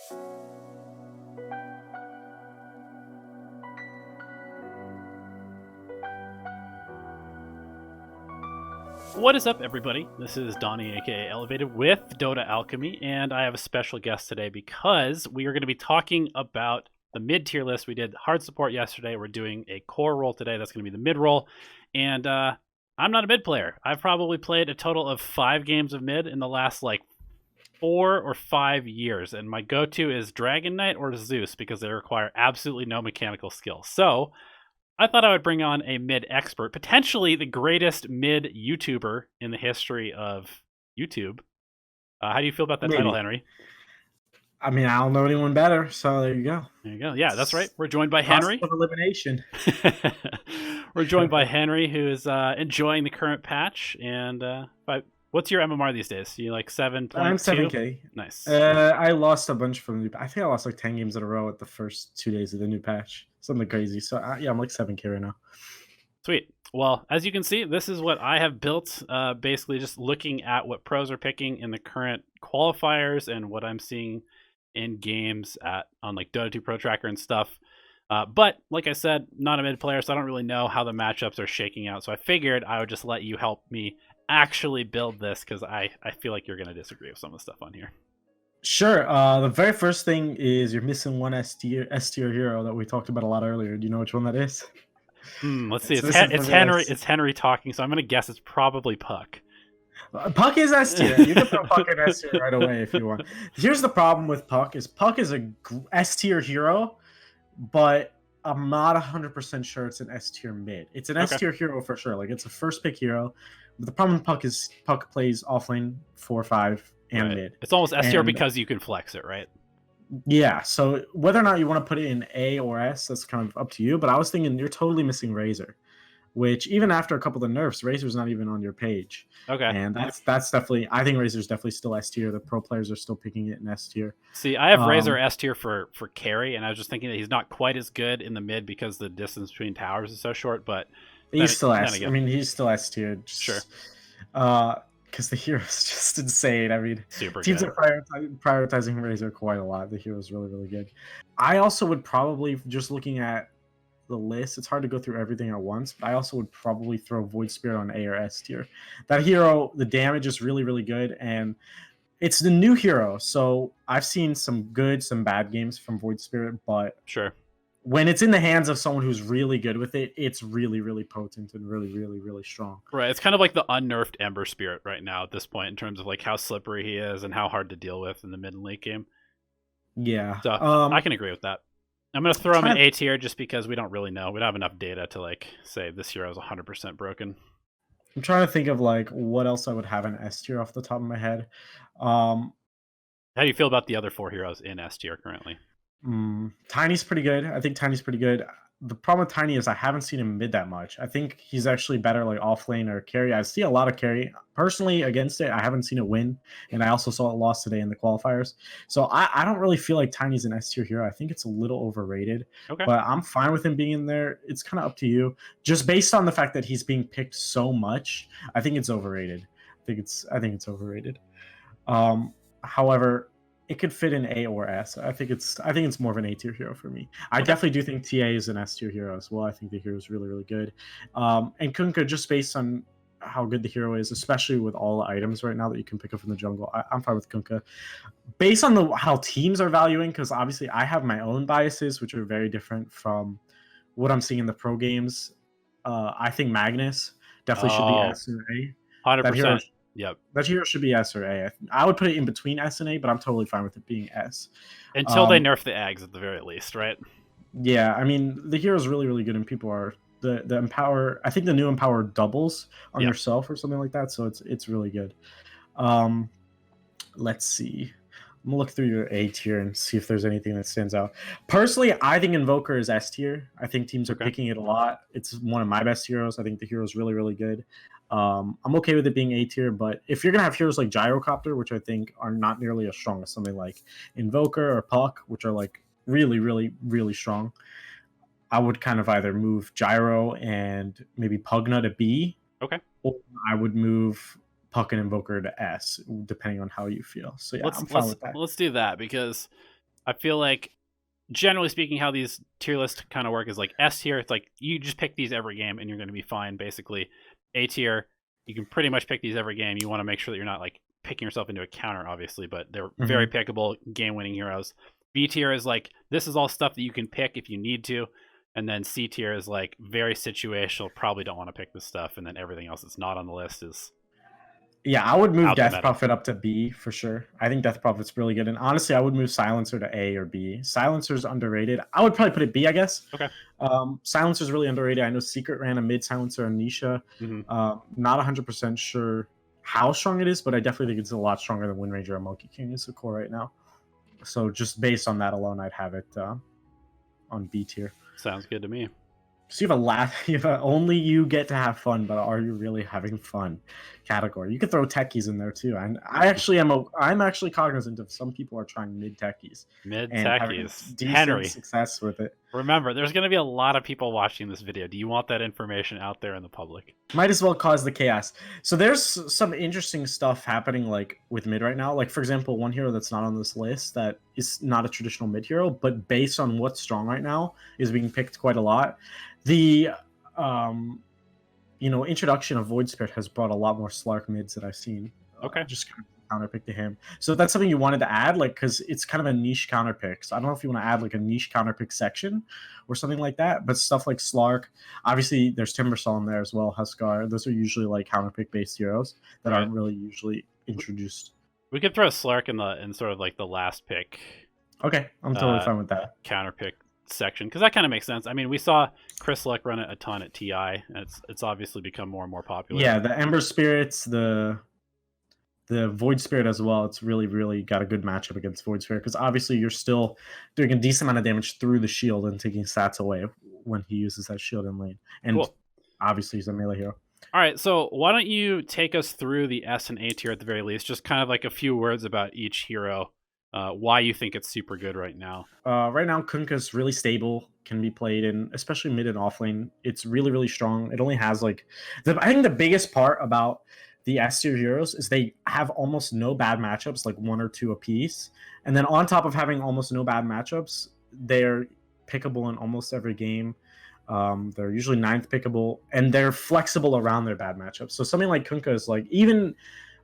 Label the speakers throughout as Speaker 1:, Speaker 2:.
Speaker 1: What is up, everybody? This is Donnie, aka Elevated, with Dota Alchemy, and I have a special guest today because we are going to be talking about the mid-tier list. We did hard support yesterday. We're doing a core role today. That's going to be the mid-role, and I'm not a mid player. I've probably played a total of 5 games of mid in the last, 4 or 5 years, and my go-to is Dragon Knight or Zeus because they require absolutely no mechanical skill. So I thought I would bring on a mid expert, potentially the greatest mid YouTuber in the history of YouTube. How do you feel about that title, Henry?
Speaker 2: I mean, I don't know anyone better, so there you go.
Speaker 1: There you go. Yeah, that's right. We're joined by Henry.
Speaker 2: Of elimination.
Speaker 1: We're joined by Henry, who is enjoying the current patch. And what's your MMR these days? You like 7.2?
Speaker 2: I'm 7K.
Speaker 1: Nice.
Speaker 2: I lost a bunch from the. I think I lost like 10 games in a row at the first 2 days of the new patch. Something crazy. So yeah, I'm like 7K right now.
Speaker 1: Sweet. Well, as you can see, this is what I have built, basically just looking at what pros are picking in the current qualifiers and what I'm seeing in games on like Dota 2 Pro Tracker and stuff. But like I said, not a mid player, so I don't really know how the matchups are shaking out. So I figured I would just let you help me actually build this because I feel like you're going to disagree with some of the stuff on here.
Speaker 2: Sure. The very first thing is you're missing one S-tier hero that we talked about a lot earlier. Do you know which one that is?
Speaker 1: Let's see. It's Henry. It's Henry talking, so I'm going to guess it's probably Puck.
Speaker 2: Puck is S-tier. You can put Puck in S-tier right away if you want. Here's the problem with Puck is a S-tier hero, but I'm not 100% sure it's an S-tier mid. It's an S-tier hero for sure. Like, it's a first pick hero. But the problem with Puck is Puck plays offlane 4-5 and mid.
Speaker 1: It's almost S-tier because you can flex it, right?
Speaker 2: Yeah, so whether or not you want to put it in A or S, that's kind of up to you. But I was thinking you're totally missing Razor, which even after a couple of the nerfs, Razor's not even on your page.
Speaker 1: Okay.
Speaker 2: And that's definitely, I think Razor's definitely still S-tier. The pro players are still picking it in S-tier.
Speaker 1: See, I have Razor S-tier for carry, and I was just thinking that he's not quite as good in the mid because the distance between towers is so short, but
Speaker 2: he's still S. I mean, he's still S-tier.
Speaker 1: Sure.
Speaker 2: Because the hero's just insane. I mean,
Speaker 1: super
Speaker 2: teams
Speaker 1: good.
Speaker 2: are prioritizing Razor quite a lot. The hero's really, really good. I also would probably, just looking at the list, it's hard to go through everything at once, but I also would probably throw Void Spirit on A or S tier. That hero, the damage is really, really good, and it's the new hero. So I've seen some good, some bad games from Void Spirit, but
Speaker 1: sure,
Speaker 2: when it's in the hands of someone who's really good with it, it's really, really potent and really, really, really strong.
Speaker 1: Right. It's kind of like the unnerfed Ember Spirit right now at this point in terms of like how slippery he is and how hard to deal with in the mid and late game.
Speaker 2: Yeah.
Speaker 1: So I can agree with that. I'm going to throw him in A tier just because we don't really know. We don't have enough data to like say this hero is 100% broken.
Speaker 2: I'm trying to think of like what else I would have in S tier off the top of my head. How
Speaker 1: do you feel about the other 4 heroes in S tier currently?
Speaker 2: Tiny's pretty good. I think Tiny's pretty good. The problem with Tiny is I haven't seen him mid that much. I think he's actually better like off lane or carry. I see a lot of carry. Personally, against it, I haven't seen it win. And I also saw it lost today in the qualifiers. So I don't really feel like Tiny's an S tier hero. I think it's a little overrated.
Speaker 1: Okay.
Speaker 2: But I'm fine with him being in there. It's kind of up to you. Just based on the fact that he's being picked so much, I think it's overrated. I think it's overrated. However, it could fit in A or S. I think it's more of an A tier hero for me. I definitely do think TA is an S tier hero as well. I think the hero is really, really good. And Kunkka, just based on how good the hero is, especially with all the items right now that you can pick up from the jungle, I'm fine with Kunkka. Based on how teams are valuing, because obviously I have my own biases, which are very different from what I'm seeing in the pro games. I think Magnus definitely should be S or A.
Speaker 1: 100%. Yep.
Speaker 2: That hero should be S or A. I would put it in between S and A, but I'm totally fine with it being S.
Speaker 1: Until they nerf the Ags at the very least, right?
Speaker 2: Yeah, I mean, the hero is really, really good, and people are... The Empower... I think the new Empower doubles on yourself or something like that, so it's really good. Let's see. I'm going to look through your A tier and see if there's anything that stands out. Personally, I think Invoker is S tier. I think teams are picking it a lot. It's one of my best heroes. I think the hero is really, really good. I'm okay with it being A tier, but if you're going to have heroes like Gyrocopter, which I think are not nearly as strong as something like Invoker or Puck, which are like really, really, really strong, I would kind of either move Gyro and maybe Pugna to B.
Speaker 1: Okay.
Speaker 2: Or I would move Puck and Invoker to S, depending on how you feel. So yeah, I'm fine with that.
Speaker 1: Let's do that because I feel like, generally speaking, how these tier lists kind of work is like S tier. It's like you just pick these every game and you're going to be fine. Basically, A tier, you can pretty much pick these every game. You want to make sure that you're not like picking yourself into a counter, obviously, but they're very pickable, game-winning heroes. B tier is like this is all stuff that you can pick if you need to, and then C tier is like very situational. Probably don't want to pick this stuff, and then everything else that's not on the list is.
Speaker 2: Yeah, I would move
Speaker 1: Out the
Speaker 2: Death
Speaker 1: meta.
Speaker 2: Prophet up to B for sure. I think Death Prophet's really good. And honestly, I would move Silencer to A or B. Silencer's underrated. I would probably put it B, I guess.
Speaker 1: Okay.
Speaker 2: Silencer's really underrated. I know Secret ran a mid Silencer on Nisha. Not 100% sure how strong it is, but I definitely think it's a lot stronger than Wind Ranger or Monkey King is the core right now. So just based on that alone, I'd have it on B tier.
Speaker 1: Sounds good to me.
Speaker 2: So you have a only you get to have fun, but are you really having fun category? You could throw techies in there too. And I'm actually cognizant of some people are trying mid techies.
Speaker 1: Mid
Speaker 2: and having
Speaker 1: techies.
Speaker 2: decent
Speaker 1: Henry.
Speaker 2: success with it.
Speaker 1: Remember, there's going to be a lot of people watching this video. Do you want that information out there in the public?
Speaker 2: Might as well cause the chaos. So there's some interesting stuff happening like with mid right now. Like for example, one hero that's not on this list that is not a traditional mid hero, but based on what's strong right now is being picked quite a lot. The introduction of Void Spirit has brought a lot more Slark mids that I've seen.
Speaker 1: Okay.
Speaker 2: Just kind of counterpick to him. So that's something you wanted to add, like, because it's kind of a niche counterpick. So I don't know if you want to add like a niche counterpick section or something like that. But stuff like Slark, obviously there's Timbersaw in there as well, Huskar. Those are usually like counterpick based heroes that aren't really usually introduced.
Speaker 1: We could throw Slark in sort of like the last pick.
Speaker 2: Okay, I'm totally fine with that.
Speaker 1: Counterpick section, because that kind of makes sense. I mean, we saw Chris Luck run it a ton at TI, and it's obviously become more and more popular.
Speaker 2: Yeah, the Ember Spirits, the Void Spirit as well. It's really got a good matchup against Void Spirit because obviously you're still doing a decent amount of damage through the shield and taking stats away when he uses that shield in lane. And
Speaker 1: cool.
Speaker 2: Obviously he's a melee hero.
Speaker 1: All right, so why don't you take us through the S and A tier at the very least, just kind of like a few words about each hero, why you think it's super good right now.
Speaker 2: Right now, Kunkka's really stable, can be played in, especially mid and off lane. It's really strong. It only has like, I think the biggest part about the S tier heroes is they have almost no bad matchups, like one or two apiece. And then on top of having almost no bad matchups, they're pickable in almost every game. They're usually 9th pickable, and they're flexible around their bad matchups. So something like Kunkka is like, even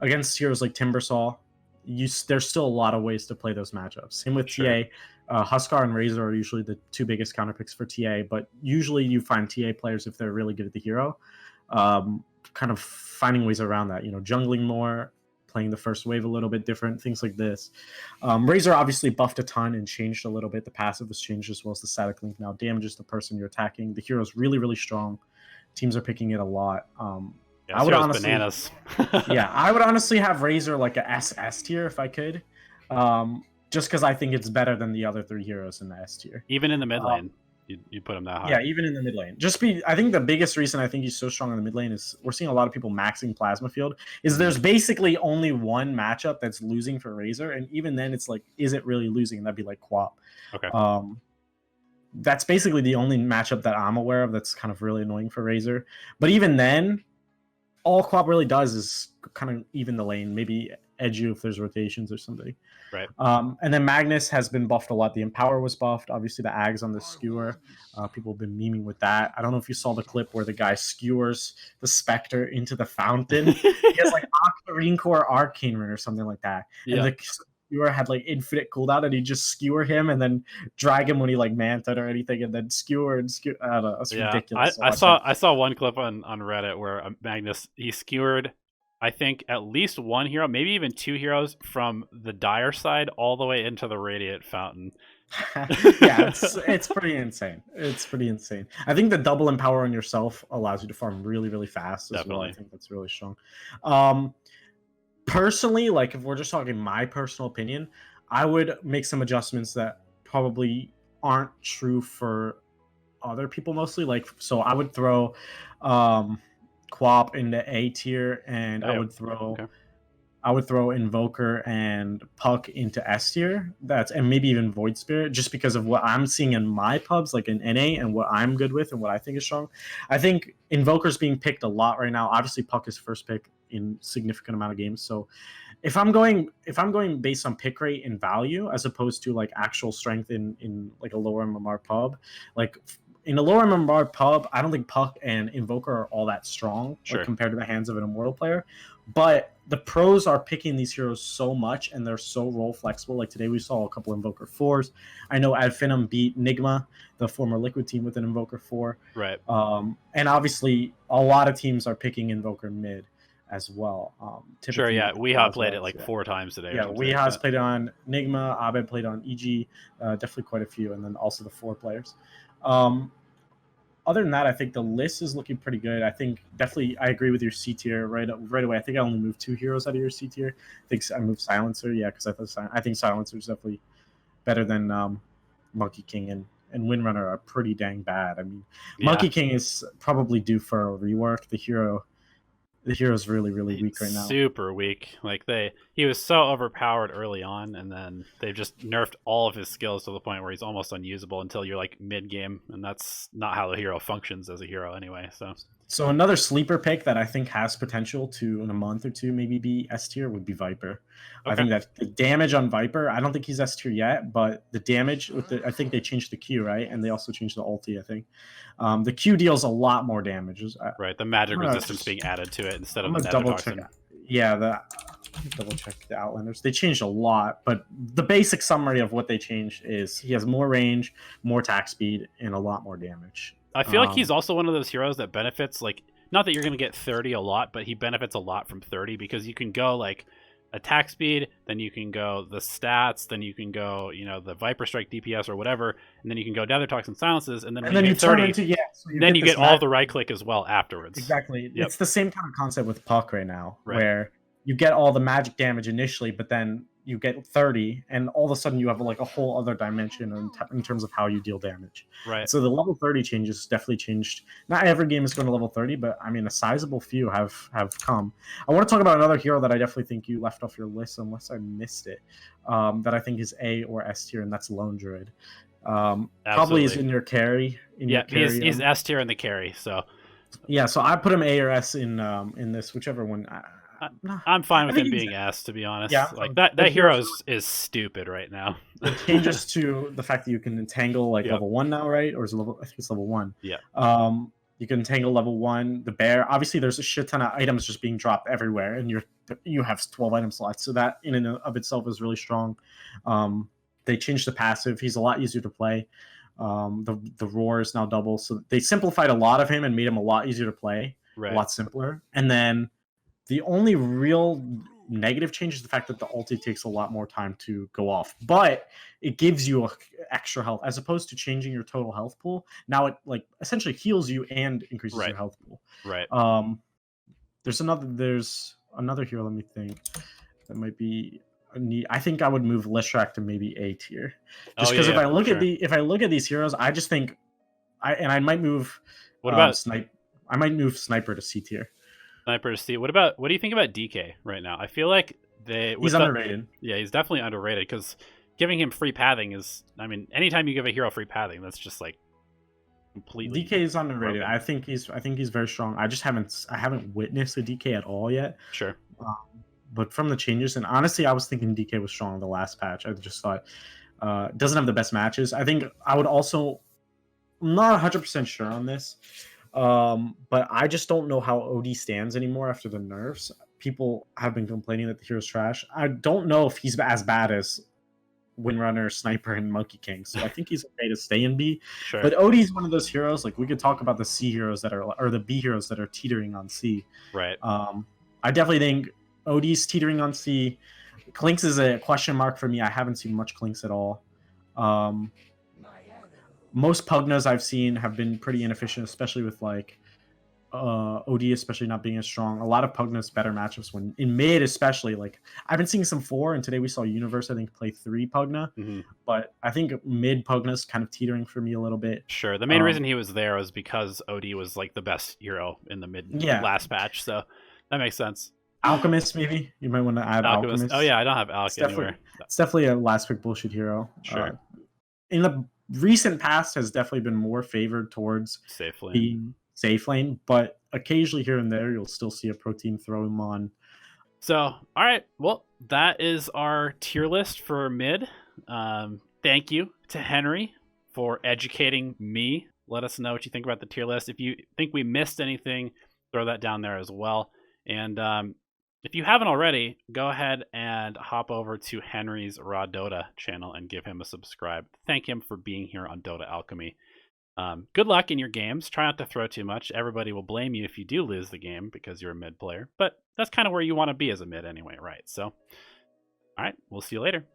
Speaker 2: against heroes like Timbersaw, there's still a lot of ways to play those matchups. Same with TA. Huskar and Razor are usually the two biggest counterpicks for TA, but usually you find TA players, if they're really good at the hero, kind of finding ways around that, jungling more, playing the first wave a little bit different, things like this. Razor obviously buffed a ton and changed a little bit. The passive was changed as well as the static link now damages the person you're attacking. The hero's really strong. Teams are picking it a lot.
Speaker 1: Yeah,
Speaker 2: I would honestly,
Speaker 1: bananas.
Speaker 2: yeah, I would honestly have Razor like a S tier if I could, just because I think it's better than the other 3 heroes in the S tier.
Speaker 1: Even in the mid lane, you put him that high.
Speaker 2: Yeah, even in the mid lane. I think the biggest reason I think he's so strong in the mid lane is we're seeing a lot of people maxing Plasma Field. There's basically only one matchup that's losing for Razor, and even then it's like, is it really losing? And that'd be like Quap.
Speaker 1: Okay.
Speaker 2: That's basically the only matchup that I'm aware of that's kind of really annoying for Razor. But even then, all Quap really does is kind of even the lane, maybe edge you if there's rotations or something.
Speaker 1: Right.
Speaker 2: And then Magnus has been buffed a lot. The Empower was buffed. Obviously, the Ags on the Skewer. People have been memeing with that. I don't know if you saw the clip where the guy skewers the Spectre into the fountain. He has like Marine Core Arcane Rune or something like that.
Speaker 1: Yeah.
Speaker 2: And the Skewer had like infinite cooldown, and he just skewer him and then drag him when he like manted or anything, and then skewer. I don't know. It's ridiculous.
Speaker 1: I saw one clip on Reddit where Magnus, he skewered, I think, at least one hero, maybe even 2 heroes from the Dire side all the way into the Radiant Fountain.
Speaker 2: Yeah, it's pretty insane. It's pretty insane. I think the double Empower on yourself allows you to farm really fast as
Speaker 1: Definitely.
Speaker 2: well. I think that's really strong. Personally, like if we're just talking my personal opinion, I would make some adjustments that probably aren't true for other people mostly. Like, so I would throw Quap into A tier, and I would throw Invoker and Puck into S tier. And maybe even Void Spirit, just because of what I'm seeing in my pubs, like in NA, and what I'm good with and what I think is strong. I think Invoker's being picked a lot right now. Obviously, Puck is first pick in significant amount of games, so if I'm going based on pick rate and value as opposed to like actual strength in like a lower MMR pub, like in a lower MMR pub, I don't think Puck and Invoker are all that strong
Speaker 1: Sure.
Speaker 2: like, compared to the hands of an Immortal player. But the pros are picking these heroes so much and they're so role flexible. Like today we saw a couple Invoker 4s. I know Adfinum beat Nigma, the former Liquid team, with an Invoker 4.
Speaker 1: Right.
Speaker 2: And obviously a lot of teams are picking Invoker mid as well.
Speaker 1: Sure, yeah. Weehaw played
Speaker 2: well,
Speaker 1: it like 4 times today.
Speaker 2: Yeah, Weehaw's played on Nigma, Abed played on EG, definitely quite a few, and then also the 4 players. Other than that, I think the list is looking pretty good. I think definitely I agree with your C tier right away. I think I only moved 2 heroes out of your C tier. I think I moved Silencer, yeah, because I think Silencer is definitely better than Monkey King and Windrunner are pretty dang bad. I mean, yeah. Monkey King is probably due for a rework. The hero's really weak right now.
Speaker 1: Super weak. Like he was so overpowered early on, and then they've just nerfed all of his skills to the point where he's almost unusable until you're like mid game, and that's not how the hero functions as a hero anyway.
Speaker 2: So another sleeper pick that I think has potential to in a month or two maybe be S tier would be Viper. Okay. I think that the damage on Viper, I don't think he's S tier yet, but the damage with I think they changed the Q, right? And they also changed the ulti, I think. The Q deals a lot more damage.
Speaker 1: Right, the magic resistance being added to it instead of the
Speaker 2: double check. Yeah, double check the Outlanders. They changed a lot, but the basic summary of what they changed is he has more range, more attack speed, and a lot more damage.
Speaker 1: I feel like he's also one of those heroes that benefits, like, not that you're going to get 30 a lot, but he benefits a lot from 30 because you can go, like, attack speed, then you can go the stats, then you can go, the Viper Strike DPS or whatever, and then you can go Nether Toxin Silences, and then when you get 30, then you get all the right click as well afterwards.
Speaker 2: Exactly. Yep. It's the same kind of concept with Puck right now, where you get all the magic damage initially, but then you get 30, and all of a sudden you have like a whole other dimension in terms of how you deal damage.
Speaker 1: Right.
Speaker 2: So the level 30 changes definitely changed. Not every game is going to level 30, but I mean a sizable few have come. I want to talk about another hero that I definitely think you left off your list unless I missed it. That I think is A or S tier, and that's Lone Druid. Probably is in your carry.
Speaker 1: He's S tier in the carry. So
Speaker 2: yeah, so I put him A or S in this, whichever one.
Speaker 1: I'm fine with him being S, to be honest. Yeah, like that hero is stupid right now.
Speaker 2: It changes to the fact that you can entangle level 1 now, right? Or is it I think it's level 1.
Speaker 1: Yeah.
Speaker 2: You can entangle level 1. The bear. Obviously, there's a shit ton of items just being dropped everywhere, and you have 12 item slots. So that in and of itself is really strong. They changed the passive. He's a lot easier to play. The roar is now double, so they simplified a lot of him and made him a lot easier to play.
Speaker 1: Right.
Speaker 2: A lot simpler. And then the only real negative change is the fact that the ulti takes a lot more time to go off, but it gives you extra health as opposed to changing your total health pool. Now it like essentially heals you and increases your health pool.
Speaker 1: Right.
Speaker 2: There's another hero. Let me think. That might be I think I would move Lishrak to maybe A tier, just because if I look at these heroes, I just think I might move.
Speaker 1: What about
Speaker 2: I might move Sniper to C tier.
Speaker 1: Sniper to C. What do you think about DK right now? I feel like
Speaker 2: he's underrated.
Speaker 1: Yeah, he's definitely underrated because giving him free pathing is. I mean, anytime you give a hero free pathing, that's just like completely.
Speaker 2: DK is underrated. Broken. I think he's very strong. I haven't witnessed a DK at all yet.
Speaker 1: Sure.
Speaker 2: But from the changes, and honestly, I was thinking DK was strong in the last patch. I just thought doesn't have the best matches. I think I would also. I'm not 100% sure on this. But I just don't know how OD stands anymore after the nerfs. People have been complaining that the hero's trash. I don't know if he's as bad as Windrunner, Sniper, and Monkey King. So I think he's okay to stay in B.
Speaker 1: Sure.
Speaker 2: But OD is one of those heroes. Like we could talk about the C heroes or the B heroes that are teetering on C.
Speaker 1: Right.
Speaker 2: I definitely think OD's teetering on C. Clinks is a question mark for me. I haven't seen much Clinks at all. Most Pugnas I've seen have been pretty inefficient, especially with like OD, especially not being as strong. A lot of Pugnas better matchups when in mid, especially. Like I've been seeing some 4, and today we saw Universe I think play 3 Pugna, but I think mid Pugna's kind of teetering for me a little bit.
Speaker 1: Sure, the main reason he was there was because OD was like the best hero in the mid last patch, so that makes sense.
Speaker 2: Alchemist, maybe you might want to add Alchemist.
Speaker 1: Oh yeah, I don't have Alch anywhere.
Speaker 2: It's definitely a last pick bullshit hero.
Speaker 1: Sure.
Speaker 2: In the recent past has definitely been more favored towards being safe lane, but occasionally here and there you'll still see a pro team throw him on
Speaker 1: So, all right, well, that is our tier list for mid. Thank you to Henry for educating me. Let us know what you think about the tier list. If you think we missed anything, throw that down there as well. And if you haven't already, go ahead and hop over to Henry's RawDota channel and give him a subscribe. Thank him for being here on Dota Alchemy. Good luck in your games. Try not to throw too much. Everybody will blame you if you do lose the game because you're a mid player. But that's kind of where you want to be as a mid anyway, right? So, all right, we'll see you later.